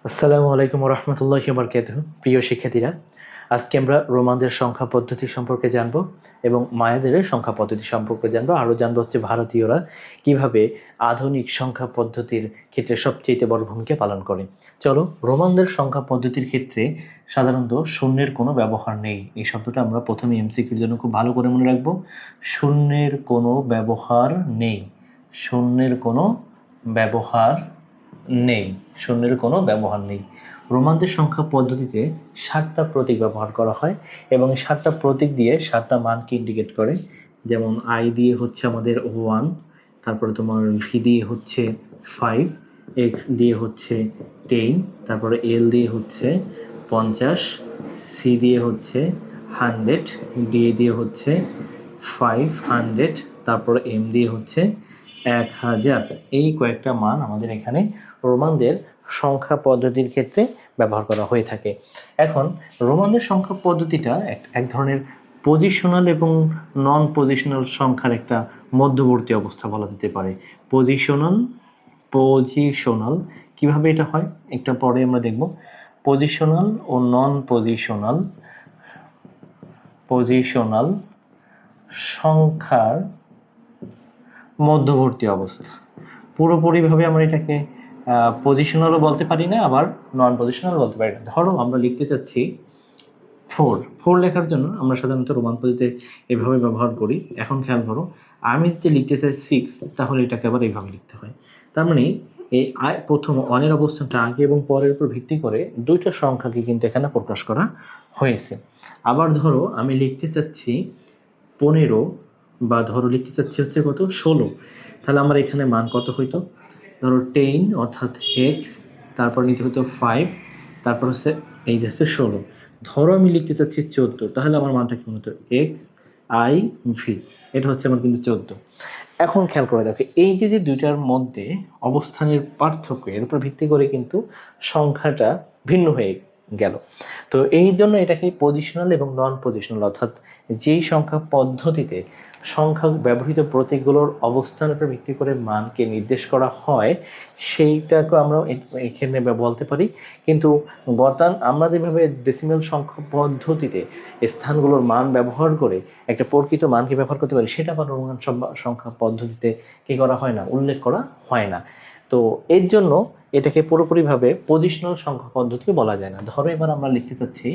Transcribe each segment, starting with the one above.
আসসালামু আলাইকুম রহমতুল্লাহি ওয়া বারাকাতুহু। প্রিয় শিক্ষার্থীরা, আজকে আমরা রোমানদের সংখ্যা পদ্ধতি সম্পর্কে জানব এবং মায়াদের সংখ্যা পদ্ধতি সম্পর্কে জানবো। আরও জানবো হচ্ছে ভারতীয়রা কিভাবে আধুনিক সংখ্যা পদ্ধতির ক্ষেত্রে সবচেয়ে বড় ভূমিকা পালন করে। চলো, রোমানদের সংখ্যা পদ্ধতির ক্ষেত্রে সাধারণত শূন্যের কোনো ব্যবহার নেই। এই শব্দটা আমরা প্রথমে এমসিকিউর জন্য খুব ভালো করে মনে রাখবো। শূন্যের কোনো ব্যবহার নেই। শূন্যের কোনো ব্যবহার নেই। শূন্যের কোনো ব্যবহার নেই। রোমানদের সংখ্যা পদ্ধতিতে 7টা প্রতীক ব্যবহার করা হয় এবং 7টা প্রতীক দিয়ে 7টা মানকে ইন্ডিকেট করে। যেমন আই দিয়ে হচ্ছে আমাদের 1, তারপরে তোমার ভি দিয়ে হচ্ছে 5, এক্স দিয়ে হচ্ছে 10, তারপরে এল দিয়ে হচ্ছে 50, সি দিয়ে হচ্ছে 100, ডি দিয়ে হচ্ছে 500, তারপরে এম দিয়ে হচ্ছে 1000। এই কয়েকটা মান আমাদের এখানে রোমানদের সংখ্যা পদ্ধতির ক্ষেত্রে ব্যবহার করা হয়ে থাকে। এখন রোমানদের সংখ্যা পদ্ধতিটা এক ধরনের পজিশনাল এবং নন পজিশনাল সংখ্যার একটা মধ্যবর্তী অবস্থা বলা যেতে পারে। পজিশনাল কিভাবে এটা হয় একটা পরে আমরা দেখব। পজিশনাল ও নন পজিশনাল সংখ্যার মধ্যবর্তী অবস্থা। পুরোপুরিভাবে আমরা এটাকে পজিশনালও বলতে পারি না, আবার নন পজিশনাল বলতে পারি না। ধরো আমরা লিখতে চাচ্ছি 4 লেখার জন্য আমরা সাধারণত রোমান পদ্ধতিতে এভাবে ব্যবহার করি। এখন খেয়াল করো, আমি যদি লিখতে চাই 6, তাহলে এটাকে আবার এইভাবে লিখতে হয়। তার মানে এই প্রথম অনের অবস্থানটা আগে এবং পরের উপর ভিত্তি করে দুইটা সংখ্যাকে কিন্তু এখানে প্রকাশ করা হয়েছে। আবার ধরো আমি লিখতে চাচ্ছি 15, বা ধরো লিখতে চাচ্ছি হচ্ছে কত 16, তাহলে আমার এখানে মান কত হইতো? ধরো 10 অর্থাৎ এক্স, তারপর নিতে হতো 5, তারপর হচ্ছে এই যে হচ্ছে 16। ধরো আমি লিখতে চাচ্ছি 14, তাহলে আমার মানটা কি হতো? এক্স আই ভি, এটা হচ্ছে আমার কিন্তু 14। এখন খেয়াল করে দেখো, এই যে যে দুইটার মধ্যে অবস্থানের পার্থক্য, এর উপর ভিত্তি করে কিন্তু সংখ্যাটা ভিন্ন হয়ে গেল। তো এই জন্য এটাকে পজিশনাল এবং নন পজিশনাল, অর্থাৎ যেই সংখ্যা পদ্ধতিতে সংখ্যা ব্যবহৃত প্রতীকগুলোর অবস্থানের উপর ভিত্তি করে মানকে নির্দেশ করা হয়, সেইটাকে আমরা এখানে বলতে পারি। কিন্তু আমরা যেভাবে ডেসিমেল সংখ্যা পদ্ধতিতে স্থানগুলোর মান ব্যবহার করে একটা প্রকৃত মানকে ব্যবহার করতে পারি, সেটা আবার রোমান সংখ্যা পদ্ধতিতে কী করা হয় না, উল্লেখ করা হয় না। তো এর জন্য এটাকে পুরোপুরিভাবে পজিশনাল সংখ্যা পদ্ধতি বলা যায় না। ধরো এবার আমরা লিখতে চাচ্ছি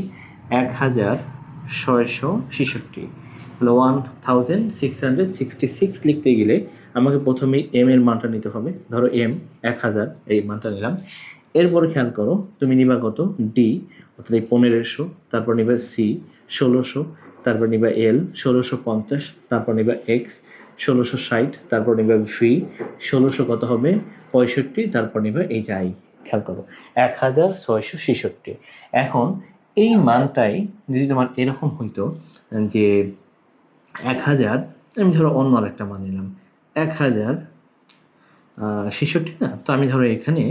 1666, 1666 লিখতে গেলে আমাকে প্রথমেই এম এর মানটা নিতে হবে। ধরো এম 1000, এই মানটা নিলাম। এরপরে খেয়াল করো, তুমি নিবা কত? ডি অর্থাৎ এই 1500, তারপর নিবা সি 1600, তারপর নিবা এল 1650, তারপর নিবা এক্স 1660, তারপর নিবা ভি 1600 কত হবে? 65, তারপর নিবা এই যে আই। খেয়াল করো 1666। এখন এই মানটাই যদি তোমার এরকম হইতো যে 1000, আমি ধরো অন্য আর একটা মান নিলাম 1066 না, তো আমি ধরো এখানে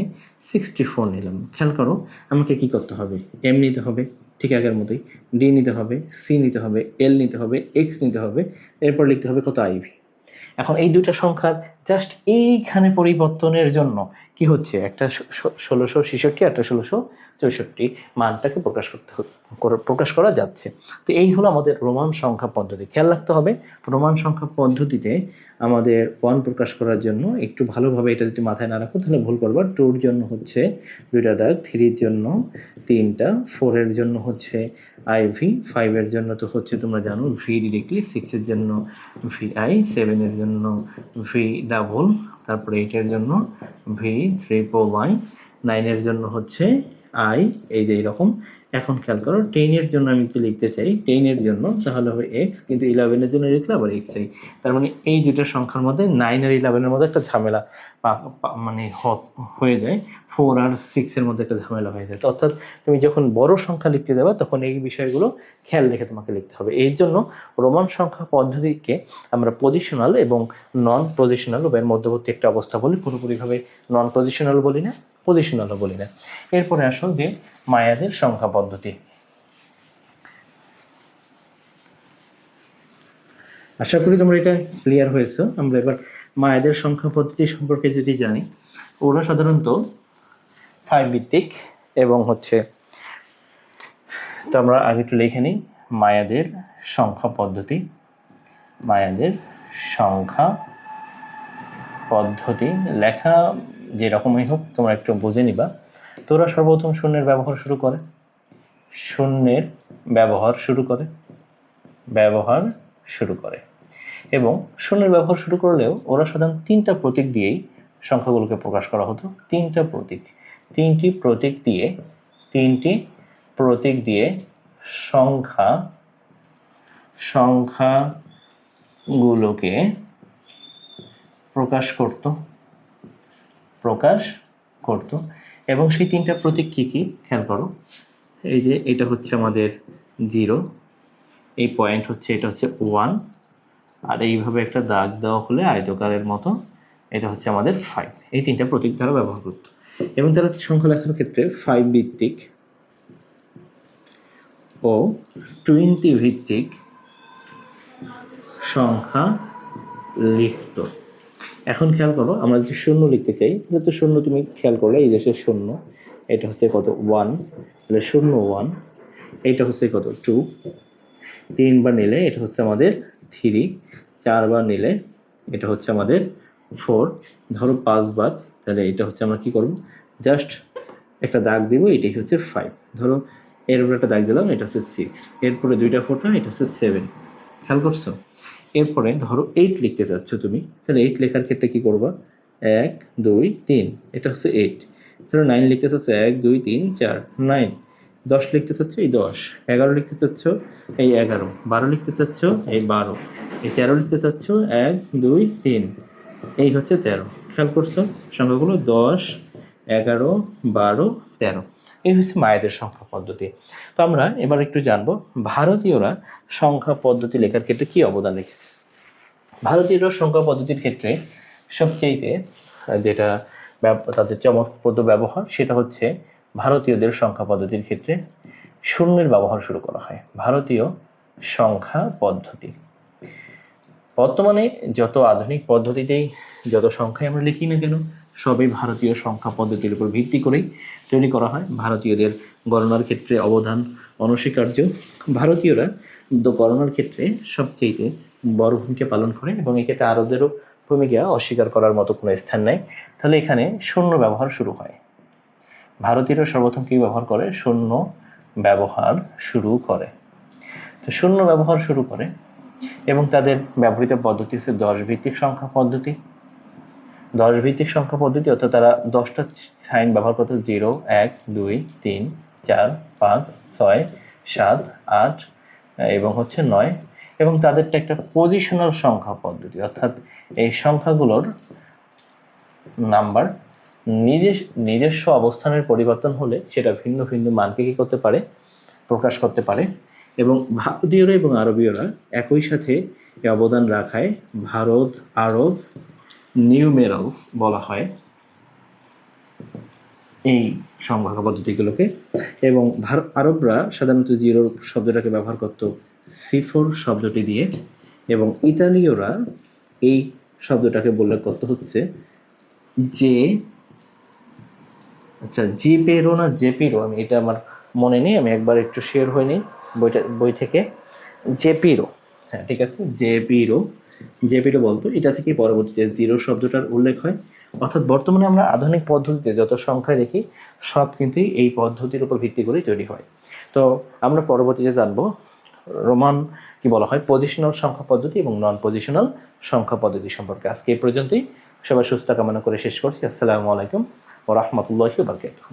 64 নিলাম। খেয়াল করো আমাকে কি করতে হবে? এম নিতে হবে ঠিক আগের মতোই, ডি নিতে হবে, সি নিতে হবে, এল নিতে হবে, এক্স নিতে হবে, এরপর লিখতে হবে কত? আইভি। এখন এই দুইটা সংখ্যার জাস্ট এইখানে পরিবর্তনের জন্য কি হচ্ছে, একটা 1666 একটা 1664 মানটাকে প্রকাশ করা যাচ্ছে। তো এই হলো আমাদের রোমান সংখ্যা পদ্ধতি। খেয়াল রাখতে হবে, রোমান সংখ্যা পদ্ধতিতে আমাদের 1 প্রকাশ করার জন্য একটু ভালোভাবে এটা যদি মাথায় না রাখো তাহলে ভুল করবার। 2-র জন্য হচ্ছে 2টা দাগ, 3-র জন্য 3টা, 4-এর জন্য হচ্ছে আইভি, 5-এর জন্য তো হচ্ছে তোমরা জানো ভি ডিরেক্টলি, 6-এর জন্য ভি আই, 7-এর জন্য ভি ডাবল, তারপরে 8-এর জন্য ভি ট্রিপল আই, 9-এর জন্য হচ্ছে আই, এই যে এইরকম। এখন খেয়াল করো 10-এর জন্য আমি যদি লিখতে চাই 10-এর জন্য, তাহলে হবে এক্স, কিন্তু 11-এর জন্য লিখলে আবার এক্স আই। তার মানে এই দুটো সংখ্যার মধ্যে 9 আর 11-এর মধ্যে একটা ঝামেলা মানে হয়ে যায়, 4 আর 6-এর মধ্যে একটা ঝামেলা হয়ে যায়। অর্থাৎ তুমি যখন বড় সংখ্যা লিখতে যাবে তখন এই বিষয়গুলো খেয়াল রেখে তোমাকে লিখতে হবে। এই জন্য রোমান সংখ্যা পদ্ধতিকে আমরা পজিশনাল এবং নন পজিশনাল উভয়ের মধ্যবর্তী একটা অবস্থা বলি। পুরোপুরিভাবে নন পজিশনাল বলি না, পজিশনালও বলি না। এরপরে আসো যে মায়াদের সংখ্যা পদ্ধতি। আশা করি তোমরা এটা ক্লিয়ার হয়েছে। আমরা এবার মায়াদের সংখ্যা পদ্ধতি সম্পর্কে যদি জানি, ওরা সাধারণত 5 ভিত্তিক এবং হচ্ছে, তো আমরা আগে একটু লিখে নিই মায়াদের সংখ্যা পদ্ধতি। মায়াদের সংখ্যা পদ্ধতি লেখা যেরকমই হোক তোমরা একটু বুঝে নিবা। তোরা সর্বপ্রথম শূন্যের ব্যবহার শুরু করে, শূন্যের ব্যবহার শুরু করে এবং শূন্যের ব্যবহার শুরু করলেও ওরা সাধারণত তিনটা প্রতীক দিয়েই সংখ্যাগুলোকে প্রকাশ করা হতো। তিনটি প্রতীক দিয়ে সংখ্যাগুলোকে প্রকাশ করত এবং সেই তিনটা প্রতীক কি খেয়াল করো। এই যে এটা হচ্ছে আমাদের 0, এই পয়েন্ট হচ্ছে, এটা হচ্ছে 1, আর এইভাবে একটা দাগ দেওয়া হলে আয়তকারের মতো এটা হচ্ছে আমাদের 5। এই তিনটা প্রতীক দ্বারা ব্যবহার করত এবং তারা সংখ্যা লেখার ক্ষেত্রে 5 ভিত্তিক ও 20 ভিত্তিক সংখ্যা লিখত। এখন খেয়াল করো, আমরা যদি শূন্য লিখতে চাই তাহলে তো শূন্য, তুমি খেয়াল করলে এই দেশের শূন্য, এটা হচ্ছে কত 1, তাহলে 0 1, এইটা হচ্ছে কত 2, 3 বার নিলে এটা হচ্ছে আমাদের 3, 4 বার নিলে এটা হচ্ছে আমাদের 4, ধরো 5 বার, তাহলে এটা হচ্ছে আমরা কি করব, জাস্ট একটা দাগ দিব, এটাই হচ্ছে 5, ধরো এর উপরে একটা দাগ দিলাম, এটা হচ্ছে 6, এরপরে দুইটা ফোঁটা, এটা হচ্ছে 7, খেয়াল করছো। এরপরে ধরো 8 লিখতে চাচ্ছ তুমি, তাহলে 8 লেখার ক্ষেত্রে কি করবা, 1 2 3, এটা হচ্ছে 8, ধরো 9 লিখতে চাচ্ছ 1 2 3 4 9, 10 লিখতে চাচ্ছ এই 10, 11 লিখতে চাচ্ছ এই 11, 12 লিখতে চাচ্ছ এই 12, এই 13 লিখতে চাচ্ছ 1 2 3, এই হচ্ছে 13। খেয়াল করছো সংখ্যাগুলো 10 11 12 13, এই হচ্ছে মায়েদের সংখ্যা পদ্ধতি। তো আমরা এবার একটু জানবো ভারতীয়রা সংখ্যা পদ্ধতি লেখার ক্ষেত্রে কি অবদান রেখেছে। ভারতীয়রা সংখ্যা পদ্ধতির ক্ষেত্রে সবচেয়ে যেটা তাদের চমকপ্রদ ব্যবহার, সেটা হচ্ছে ভারতীয়দের সংখ্যা পদ্ধতির ক্ষেত্রে শূন্যের ব্যবহার শুরু করা হয়। ভারতীয় সংখ্যা পদ্ধতি বর্তমানে যত আধুনিক পদ্ধতিতেই যত সংখ্যায় আমরা লিখি না কেন, সবই ভারতীয় সংখ্যা পদ্ধতির উপর ভিত্তি করেই তৈরি করা হয়। ভারতীয়দের গণনার ক্ষেত্রে অবদান অনস্বীকার্য। ভারতীয়রা গণনার ক্ষেত্রে সবচেয়ে বড় ভূমিকা পালন করে এবং এক্ষেত্রে আরবদেরও ভূমিকা অস্বীকার করার মতো কোনো স্থান নেই। তাহলে এখানে শূন্য ব্যবহার শুরু হয়। ভারতীয়রা সর্বপ্রথম কি ব্যবহার করে, শূন্য ব্যবহার শুরু করে। তো শূন্য ব্যবহার শুরু করে এবং তাদের ব্যবহৃত পদ্ধতি হচ্ছে 10 ভিত্তিক সংখ্যা পদ্ধতি। 10 ভিত্তিক সংখ্যা পদ্ধতি অর্থাৎ তারা 10টা সাইন ব্যবহার করতে, 0 1 2 3 4 5 6 7 8 এবং হচ্ছে 9, এবং তাদেরটা একটা পজিশনাল সংখ্যা পদ্ধতি, অর্থাৎ এই সংখ্যাগুলোর নাম্বার নিজস্ব অবস্থানের পরিবর্তন হলে সেটা ভিন্ন ভিন্ন মানকে কী করতে পারে, প্রকাশ করতে পারে। এবং ভারতীয়রা এবং আরবীয়রা একই সাথে অবদান রাখায় ভারত আরব নিউমেরালস বলা হয় এই সংখ্যা পদ্ধতিগুলোকে। এবং আরবরা সাধারণত 0 শব্দটাকে ব্যবহার করত সিফর শব্দটি দিয়ে, এবং ইতালীয়রা এই শব্দটাকে বললে করতে হচ্ছে যে, আচ্ছা জিপেরো না জেপিরো, আমি এটা আমার মনে নেই, আমি একবার একটু শেয়ার হয়নি বই থেকে, জেপিরো, হ্যাঁ ঠিক আছে, জেপিরো বলতো। এটা থেকে পরবর্তীতে 0 শব্দটার উল্লেখ হয়। অর্থাৎ বর্তমানে আমরা আধুনিক পদ্ধতিতে যত সংখ্যা দেখি সব কিন্তু এই পদ্ধতির উপর ভিত্তি করেই তৈরি হয়। তো আমরা পরবর্তীতে জানবো রোমান কি বলা হয় পজিশনাল সংখ্যা পদ্ধতি এবং নন পজিশনাল সংখ্যা পদ্ধতি সম্পর্কে। আজকে এই পর্যন্তই, সবাই সুস্থ কামনা করে শেষ করছি। আসসালামু আলাইকুম ওয়া রাহমাতুল্লাহি ওয়া বারাকাতুহু।